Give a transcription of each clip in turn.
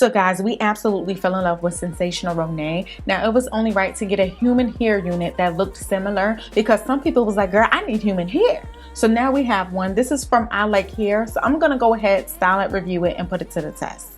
So guys, we absolutely fell in love with Sensationnel Ronae. Now it was only right to get a human hair unit that looked similar because some people was like, girl, I need human hair. So now we have one. This is from iLikeHair. So I'm gonna go ahead, style it, review it, and put it to the test.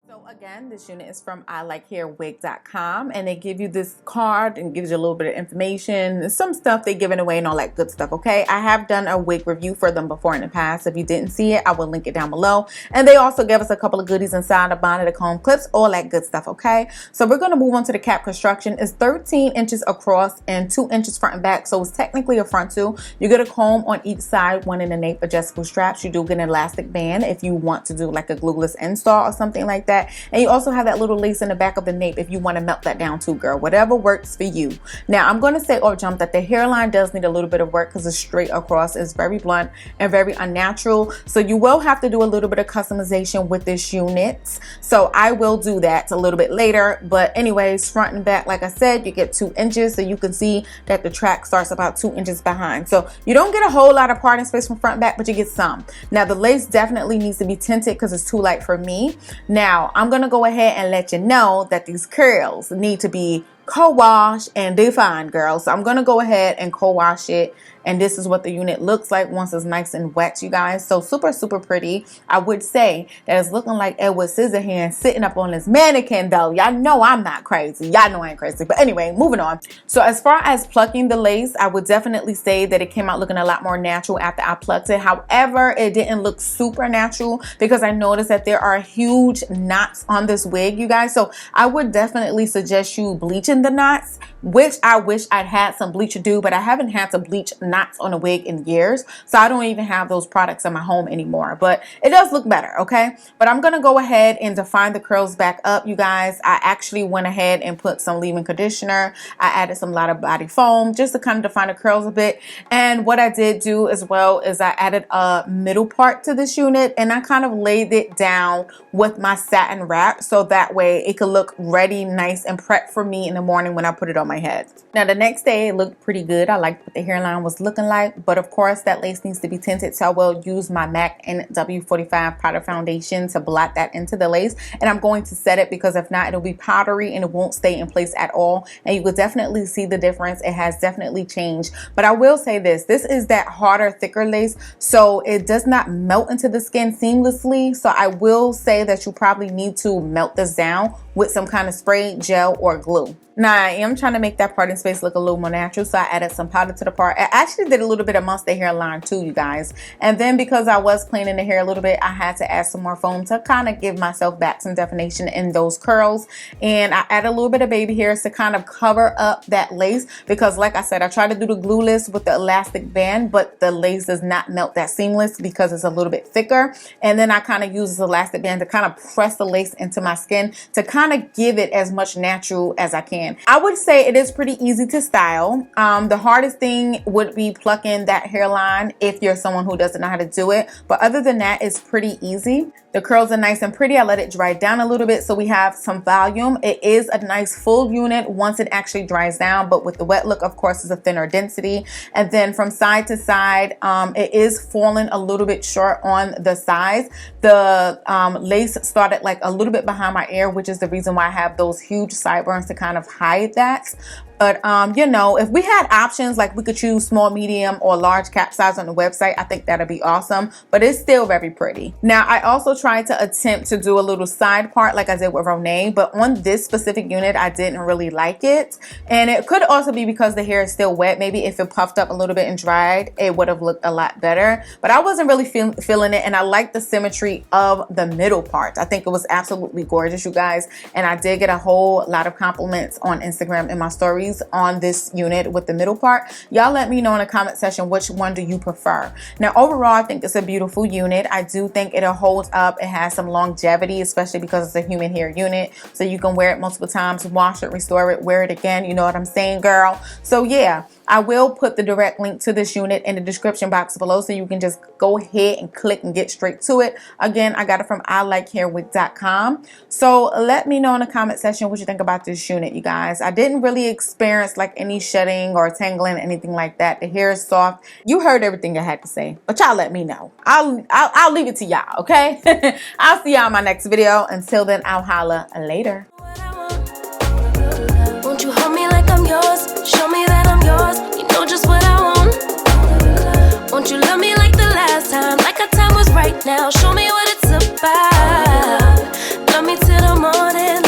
So again, this unit is from iLikeHairWig.com, and they give you this card and gives you a little bit of information, some stuff they giving away and all that good stuff. Okay, I have done a wig review for them before in the past. If you didn't see it, I will link it down below. And they also give us a couple of goodies inside: a bonnet, a comb, clips, all that good stuff. Okay, so we're going to move on to the cap construction. It's 13 inches across and 2 inches front and back, so it's technically a frontal. You get a comb on each side, one in the nape, adjustable straps. You do get an elastic band if you want to do like a glueless install or something like that. And you also have that little lace in the back of the nape if you want to melt that down too, girl. Whatever works for you. Now, I'm going to say off jump that the hairline does need a little bit of work because it's straight across. It's very blunt and very unnatural. So you will have to do a little bit of customization with this unit. So I will do that a little bit later. But anyways, front and back, like I said, you get 2 inches. So you can see that the track starts about 2 inches behind. So you don't get a whole lot of parting space from front and back, but you get some. Now, the lace definitely needs to be tinted because it's too light for me. Now, I'm going to go ahead and let you know that these curls need to be co-wash and defined, girl. So I'm going to go ahead and co-wash it, and this is what the unit looks like once it's nice and wet, you guys. So super pretty. I would say that it's looking like Edward Scissorhands sitting up on this mannequin though. Y'all know I'm not crazy. Y'all know I ain't crazy. But anyway, moving on. So as far as plucking the lace, I would definitely say that it came out looking a lot more natural after I plucked it. However, it didn't look super natural because I noticed that there are huge knots on this wig, you guys. So I would definitely suggest you bleaching the knots, which I wish I'd had some bleach to do, but I haven't had to bleach knots on a wig in years, so I don't even have those products in my home anymore. But it does look better, okay? But I'm gonna go ahead and define the curls back up, you guys. I actually went ahead and put some leave-in conditioner. I added some lot of body foam just to kind of define the curls a bit. And what I did do as well is I added a middle part to this unit, and I kind of laid it down with my satin wrap so that way it could look ready, nice, and prepped for me in the morning when I put it on my head. Now the next day it looked pretty good. I liked what the hairline was looking like, but of course that lace needs to be tinted, so I will use my MAC NW45 powder foundation to blot that into the lace, and I'm going to set it because if not it'll be powdery and it won't stay in place at all, and you will definitely see the difference. It has definitely changed. But I will say this is that harder, thicker lace, so it does not melt into the skin seamlessly. So I will say that you probably need to melt this down with some kind of spray, gel, or glue. Now I am trying to make that parting space look a little more natural, so I added some powder to the part. I actually did a little bit amongst the hairline too, you guys. And then because I was cleaning the hair a little bit, I had to add some more foam to kind of give myself back some definition in those curls. And I added a little bit of baby hairs to kind of cover up that lace because like I said, I tried to do the glueless with the elastic band, but the lace does not melt that seamless because it's a little bit thicker. And then I kind of use this elastic band to kind of press the lace into my skin to kind of give it as much natural as I can. I would say it is pretty easy to style. The hardest thing would be plucking that hairline if you're someone who doesn't know how to do it. But other than that, it's pretty easy. The curls are nice and pretty. I let it dry down a little bit so we have some volume. It is a nice full unit once it actually dries down, but with the wet look, of course, is a thinner density. And then from side to side, it is falling a little bit short on the sides. The lace started like a little bit behind my ear, which is the reason why I have those huge sideburns to kind of hide that. But you know, if we had options like we could choose small, medium, or large cap size on the website, I think that'd be awesome. But it's still very pretty. Now I also tried to attempt to do a little side part like I did with Ronae, but on this specific unit I didn't really like it. And it could also be because the hair is still wet. Maybe if it puffed up a little bit and dried, it would have looked a lot better. But I wasn't really feeling it, and I like the symmetry of the middle part. I think it was absolutely gorgeous, you guys. And I did get a whole lot of compliments on Instagram in my stories wigs on this unit with the middle part. Y'all let me know in the comment section which one do you prefer. Now overall, I think it's a beautiful unit. I do think it'll hold up. It has some longevity, especially because it's a human hair unit, so you can wear it multiple times, wash it, restore it, wear it again. You know what I'm saying, girl? So yeah, I will put the direct link to this unit in the description box below, so you can just go ahead and click and get straight to it. Again, I got it from iLikeHairWig.com. So let me know in the comment section what you think about this unit, you guys. I didn't really experience like any shedding or tangling, anything like that. The hair is soft. You heard everything I had to say, but y'all let me know. I'll leave it to y'all, okay? I'll see y'all in my next video. Until then, I'll holla later. Won't you hold me like I'm yours? Show me that I'm yours. You know just what I want. Won't you love me like the last time? Like our time was right now. Show me what it's about. Love me till the morning.